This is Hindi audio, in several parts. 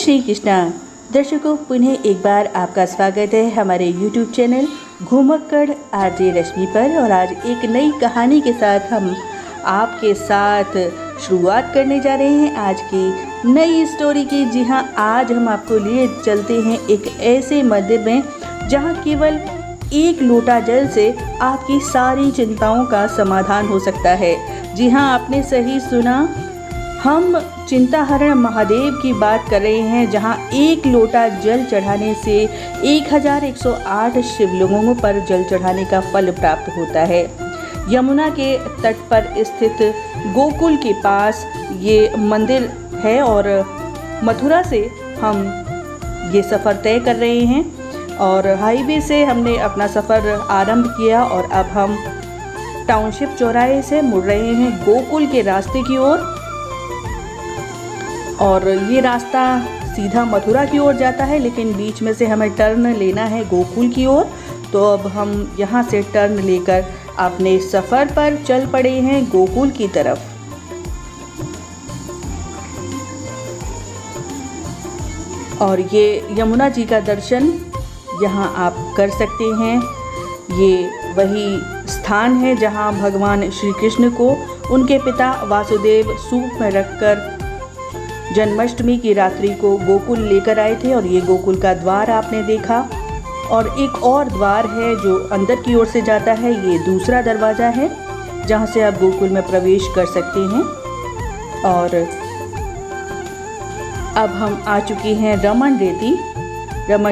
श्री कृष्णा। दर्शकों, पुनः एक बार आपका स्वागत है हमारे YouTube चैनल घुमक्कड़ आरजे रश्मि पर। और आज एक नई कहानी के साथ हम आपके साथ शुरुआत करने जा रहे हैं आज की नई स्टोरी की। जी हाँ, आज हम आपको लिए चलते हैं एक ऐसे मंदिर में जहाँ केवल एक लोटा जल से आपकी सारी चिंताओं का समाधान हो सकता है। जी हाँ, आपने सही सुना, हम चिंताहरण महादेव की बात कर रहे हैं, जहां एक लोटा जल चढ़ाने से 1108 शिवलिंगों पर जल चढ़ाने का फल प्राप्त होता है। यमुना के तट पर स्थित गोकुल के पास ये मंदिर है और मथुरा से हम ये सफ़र तय कर रहे हैं और हाईवे से हमने अपना सफ़र आरंभ किया और अब हम टाउनशिप चौराहे से मुड़ रहे हैं गोकुल के रास्ते की ओर। और ये रास्ता सीधा मथुरा की ओर जाता है, लेकिन बीच में से हमें टर्न लेना है गोकुल की ओर। तो अब हम यहाँ से टर्न लेकर अपने सफ़र पर चल पड़े हैं गोकुल की तरफ। और ये यमुना जी का दर्शन यहाँ आप कर सकते हैं। ये वही स्थान है जहाँ भगवान श्री कृष्ण को उनके पिता वासुदेव सूप में रखकर जन्माष्टमी की रात्रि को गोकुल लेकर आए थे। और ये गोकुल का द्वार आपने देखा, और एक और द्वार है जो अंदर की ओर से जाता है। ये दूसरा दरवाज़ा है जहाँ से आप गोकुल में प्रवेश कर सकते हैं। और अब हम आ चुके हैं रमन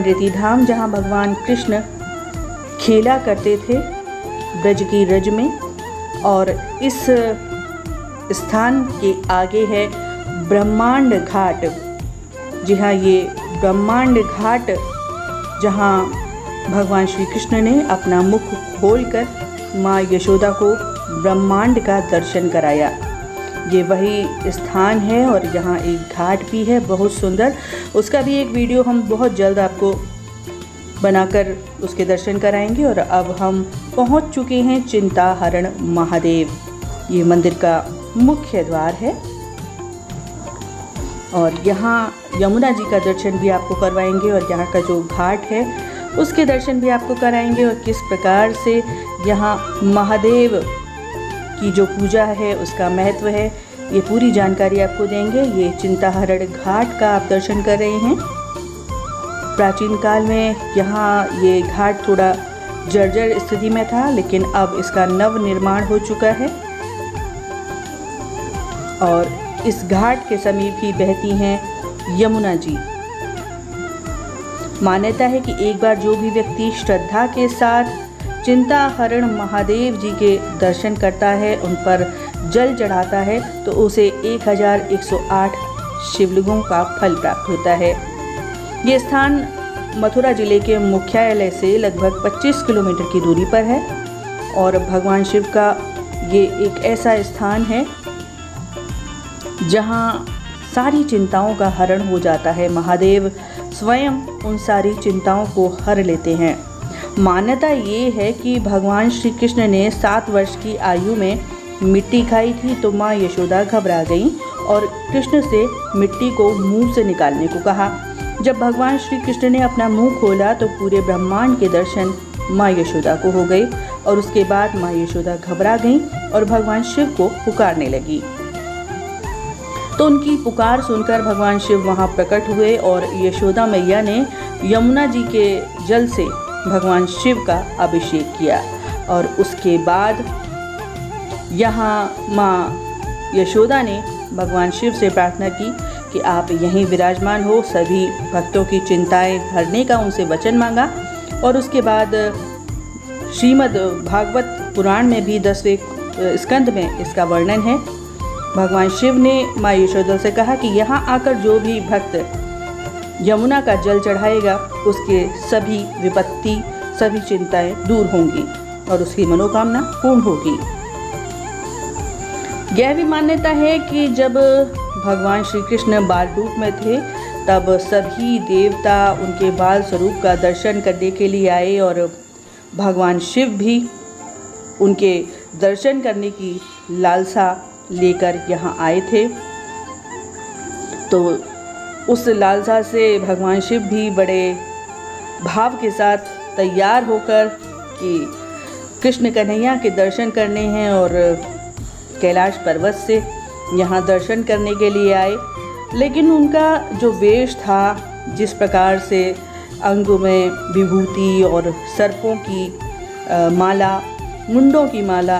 रेती धाम, जहाँ भगवान कृष्ण खेला करते थे ब्रज की रज में। और इस स्थान के आगे है ब्रह्मांड घाट। जी हाँ, ये ब्रह्मांड घाट जहाँ भगवान श्री कृष्ण ने अपना मुख खोलकर माँ यशोदा को ब्रह्मांड का दर्शन कराया। ये वही स्थान है और यहाँ एक घाट भी है बहुत सुंदर। उसका भी एक वीडियो हम बहुत जल्द आपको बनाकर उसके दर्शन कराएंगे। और अब हम पहुँच चुके हैं चिंताहरण महादेव। ये मंदिर का मुख्य द्वार है और यहाँ यमुना जी का दर्शन भी आपको करवाएंगे और यहाँ का जो घाट है उसके दर्शन भी आपको कराएंगे। और किस प्रकार से यहाँ महादेव की जो पूजा है उसका महत्व है, ये पूरी जानकारी आपको देंगे। ये चिंताहरण घाट का आप दर्शन कर रहे हैं। प्राचीन काल में यहाँ ये घाट थोड़ा जर्जर स्थिति में था, लेकिन अब इसका नव निर्माण हो चुका है। और इस घाट के समीप ही बहती हैं यमुना जी। मान्यता है कि एक बार जो भी व्यक्ति श्रद्धा के साथ चिंताहरण महादेव जी के दर्शन करता है, उन पर जल चढ़ाता है, तो उसे 1108 शिवलिंगों का फल प्राप्त होता है। ये स्थान मथुरा जिले के मुख्यालय से लगभग 25 किलोमीटर की दूरी पर है। और भगवान शिव का ये एक ऐसा स्थान है जहाँ सारी चिंताओं का हरण हो जाता है। महादेव स्वयं उन सारी चिंताओं को हर लेते हैं। मान्यता ये है कि भगवान श्री कृष्ण ने 7 वर्ष की आयु में मिट्टी खाई थी, तो माँ यशोदा घबरा गईं और कृष्ण से मिट्टी को मुंह से निकालने को कहा। जब भगवान श्री कृष्ण ने अपना मुंह खोला तो पूरे ब्रह्मांड के दर्शन माँ यशोदा को हो गए। और उसके बाद माँ यशोदा घबरा गईं और भगवान शिव को पुकारने लगी। तो उनकी पुकार सुनकर भगवान शिव वहाँ प्रकट हुए और यशोदा मैया ने यमुना जी के जल से भगवान शिव का अभिषेक किया। और उसके बाद यहाँ माँ यशोदा ने भगवान शिव से प्रार्थना की कि आप यहीं विराजमान हो। सभी भक्तों की चिंताएं हरने का उनसे वचन मांगा। और उसके बाद श्रीमद् भागवत पुराण में भी 10वें स्कंद में इसका वर्णन है। भगवान शिव ने माँ यशोदा से कहा कि यहाँ आकर जो भी भक्त यमुना का जल चढ़ाएगा उसके सभी विपत्ति, सभी चिंताएं दूर होंगी और उसकी मनोकामना पूर्ण होगी। यह भी मान्यता है कि जब भगवान श्री कृष्ण बाल रूप में थे, तब सभी देवता उनके बाल स्वरूप का दर्शन करने के लिए आए और भगवान शिव भी उनके दर्शन करने की लालसा लेकर यहाँ आए थे। तो उस लालसा से भगवान शिव भी बड़े भाव के साथ तैयार होकर कि कृष्ण कन्हैया के दर्शन करने हैं और कैलाश पर्वत से यहाँ दर्शन करने के लिए आए। लेकिन उनका जो वेश था, जिस प्रकार से अंगों में विभूति और सर्पों की माला, मुंडों की माला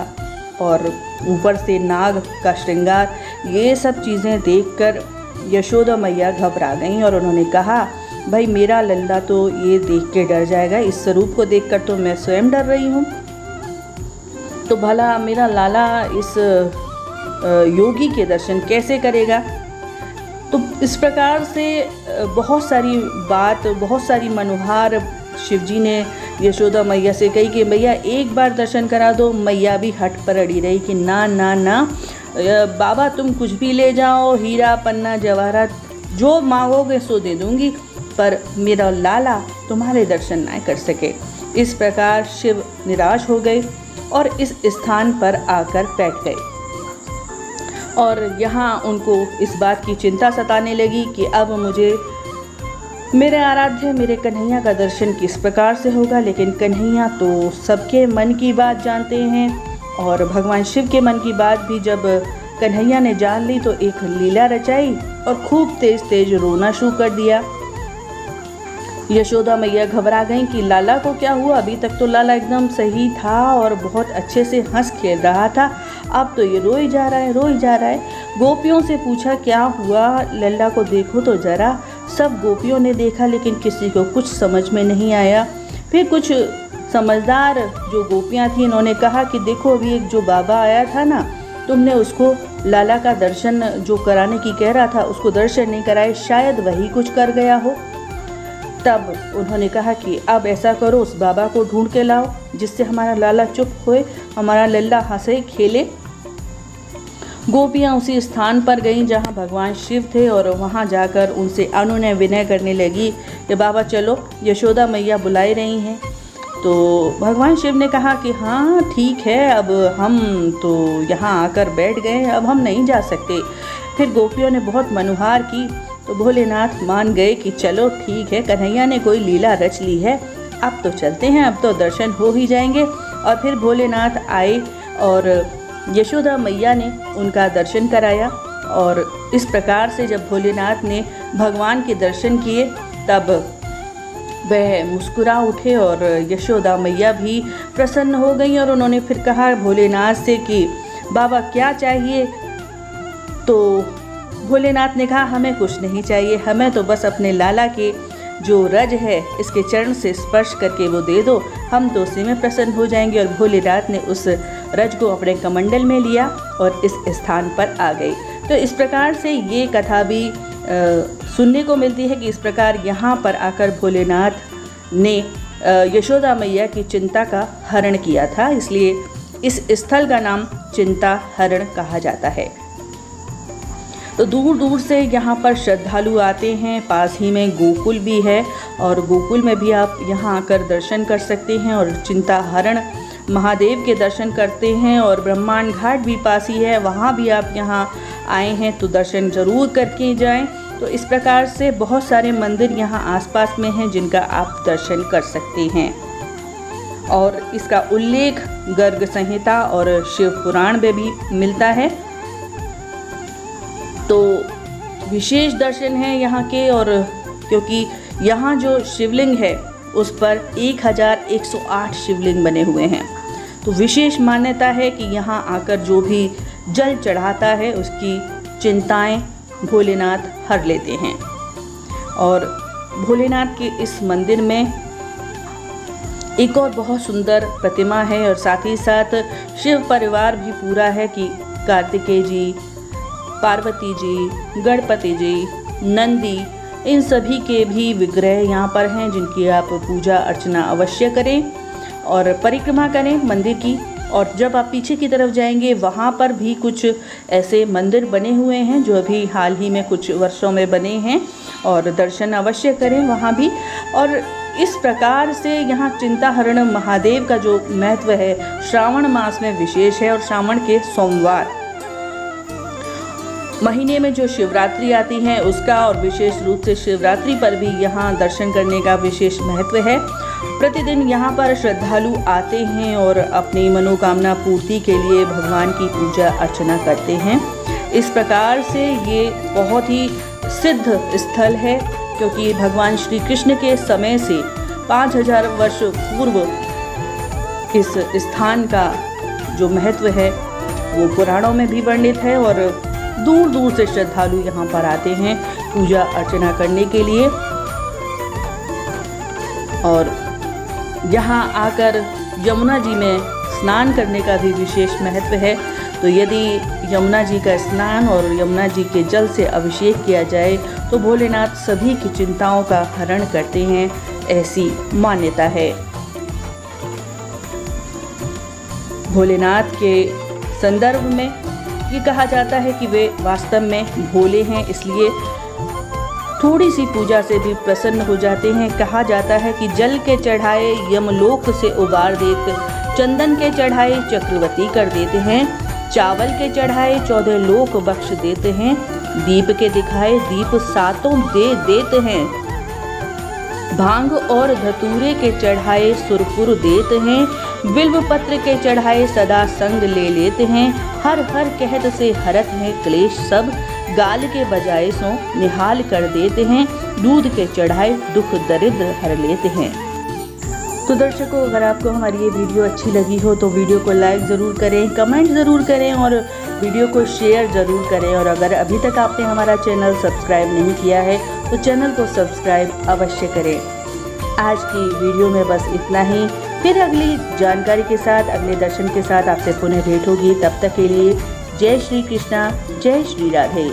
और ऊपर से नाग का श्रृंगार, ये सब चीज़ें देखकर यशोदा मैया घबरा गईं और उन्होंने कहा, भाई मेरा लल्ला तो ये देख के डर जाएगा, इस स्वरूप को देखकर तो मैं स्वयं डर रही हूँ, तो भला मेरा लाला इस योगी के दर्शन कैसे करेगा। तो इस प्रकार से बहुत सारी मनोहार शिवजी ने यशोदा मैया से कही कि मैया एक बार दर्शन करा दो। मैया भी हट पर अड़ी रही कि ना ना ना बाबा, तुम कुछ भी ले जाओ, हीरा पन्ना जवाहरात जो मांगोगे सो दे दूंगी, पर मेरा लाला तुम्हारे दर्शन ना कर सके। इस प्रकार शिव निराश हो गए और इस स्थान पर आकर बैठ गए और यहाँ उनको इस बात की चिंता सताने लगी कि अब मुझे मेरे आराध्य मेरे कन्हैया का दर्शन किस प्रकार से होगा। लेकिन कन्हैया तो सबके मन की बात जानते हैं और भगवान शिव के मन की बात भी जब कन्हैया ने जान ली तो एक लीला रचाई और खूब तेज तेज रोना शुरू कर दिया। यशोदा मैया घबरा गईं कि लाला को क्या हुआ, अभी तक तो लाला एकदम सही था और बहुत अच्छे से हंस खेल रहा था, अब तो ये रोई जा रहा है। गोपियों से पूछा क्या हुआ, लल्ला को देखो तो ज़रा। सब गोपियों ने देखा लेकिन किसी को कुछ समझ में नहीं आया। फिर कुछ समझदार जो गोपियाँ थी, इन्होंने कहा कि देखो अभी एक जो बाबा आया था ना, तुमने उसको लाला का दर्शन जो कराने की कह रहा था, उसको दर्शन नहीं कराए, शायद वही कुछ कर गया हो। तब उन्होंने कहा कि अब ऐसा करो, उस बाबा को ढूंढ के लाओ जिससे हमारा लाला चुप होए, हमारा लल्ला हंसे खेले। गोपियाँ उसी स्थान पर गईं जहाँ भगवान शिव थे और वहाँ जाकर उनसे अनुनय विनय करने लगी कि बाबा चलो, यशोदा मैया बुलाई रही हैं। तो भगवान शिव ने कहा कि हाँ ठीक है, अब हम तो यहाँ आकर बैठ गए, अब हम नहीं जा सकते। फिर गोपियों ने बहुत मनुहार की तो भोलेनाथ मान गए कि चलो ठीक है, कन्हैया ने कोई लीला रच ली है, अब तो चलते हैं, अब तो दर्शन हो ही जाएंगे। और फिर भोलेनाथ आए और यशोदा मैया ने उनका दर्शन कराया और इस प्रकार से जब भोलेनाथ ने भगवान के दर्शन किए तब वह मुस्कुरा उठे और यशोदा मैया भी प्रसन्न हो गई और उन्होंने फिर कहा भोलेनाथ से कि बाबा क्या चाहिए। तो भोलेनाथ ने कहा हमें कुछ नहीं चाहिए, हमें तो बस अपने लाला के जो रज है इसके चरण से स्पर्श करके वो दे दो, हम तो उसी में प्रसन्न हो जाएंगे। और भोलेनाथ ने उस रज को अपने कमंडल में लिया और इस स्थान पर आ गए। तो इस प्रकार से ये कथा भी सुनने को मिलती है कि इस प्रकार यहाँ पर आकर भोलेनाथ ने यशोदा मैया की चिंता का हरण किया था, इसलिए इस स्थल का नाम चिंता हरण कहा जाता है। तो दूर दूर से यहाँ पर श्रद्धालु आते हैं। पास ही में गोकुल भी है और गोकुल में भी आप यहाँ आकर दर्शन कर सकते हैं और चिंता हरण महादेव के दर्शन करते हैं। और ब्रह्मांड घाट भी पास ही है, वहाँ भी आप यहाँ आए हैं तो दर्शन ज़रूर करके जाएं। तो इस प्रकार से बहुत सारे मंदिर यहाँ आसपास में हैं जिनका आप दर्शन कर सकते हैं और इसका उल्लेख गर्ग संहिता और शिव पुराण में भी मिलता है। तो विशेष दर्शन हैं यहाँ के, और क्योंकि यहाँ जो शिवलिंग है उस पर 1108 शिवलिंग बने हुए हैं, तो विशेष मान्यता है कि यहाँ आकर जो भी जल चढ़ाता है उसकी चिंताएं भोलेनाथ हर लेते हैं। और भोलेनाथ के इस मंदिर में एक और बहुत सुंदर प्रतिमा है और साथ ही साथ शिव परिवार भी पूरा है कि कार्तिकेय जी, पार्वती जी, गणपति जी, नंदी, इन सभी के भी विग्रह यहाँ पर हैं जिनकी आप पूजा अर्चना अवश्य करें और परिक्रमा करें मंदिर की। और जब आप पीछे की तरफ जाएंगे वहाँ पर भी कुछ ऐसे मंदिर बने हुए हैं जो अभी हाल ही में कुछ वर्षों में बने हैं और दर्शन अवश्य करें वहाँ भी। और इस प्रकार से यहाँ चिंताहरण महादेव का जो महत्व है श्रावण मास में विशेष है और श्रावण के सोमवार महीने में जो शिवरात्रि आती है उसका और विशेष रूप से शिवरात्रि पर भी यहाँ दर्शन करने का विशेष महत्व है। प्रतिदिन यहाँ पर श्रद्धालु आते हैं और अपनी मनोकामना पूर्ति के लिए भगवान की पूजा अर्चना करते हैं। इस प्रकार से ये बहुत ही सिद्ध स्थल है, क्योंकि भगवान श्री कृष्ण के समय से 5000 वर्ष पूर्व इस स्थान का जो महत्व है वो पुराणों में भी वर्णित है और दूर दूर से श्रद्धालु यहाँ पर आते हैं पूजा अर्चना करने के लिए। और यहाँ आकर यमुना जी में स्नान करने का भी विशेष महत्व है। तो यदि यमुना जी का स्नान और यमुना जी के जल से अभिषेक किया जाए तो भोलेनाथ सभी की चिंताओं का हरण करते हैं, ऐसी मान्यता है। भोलेनाथ के संदर्भ में ये कहा जाता है कि वे वास्तव में भोले हैं, इसलिए थोड़ी सी पूजा से भी प्रसन्न हो जाते हैं। कहा जाता है कि जल के चढ़ाए यमलोक से उबार देते, चंदन के चढ़ाए चक्रवर्ती कर देते हैं, चावल के चढ़ाए 14 लोक बख्श देते हैं, दीप के दिखाए दीप सातों दे देते हैं, भांग और धतूरे के चढ़ाए सुरपुर देते हैं, बिल्व पत्र के चढ़ाए सदा संग ले लेते हैं, हर हर कहत से हरत है क्लेश सब, गाल के बजाय सो निहाल कर देते हैं, दूध के चढ़ाए दुख दरिद्र हर लेते हैं। तो दर्शकों, अगर आपको हमारी ये वीडियो अच्छी लगी हो तो वीडियो को लाइक ज़रूर करें, कमेंट ज़रूर करें और वीडियो को शेयर ज़रूर करें। और अगर अभी तक आपने हमारा चैनल सब्सक्राइब नहीं किया है तो चैनल को सब्सक्राइब अवश्य करें। आज की वीडियो में बस इतना ही। फिर अगली जानकारी के साथ, अगले दर्शन के साथ आपसे पुनः भेंट होगी। तब तक के लिए जय श्री कृष्णा, जय श्री राधे।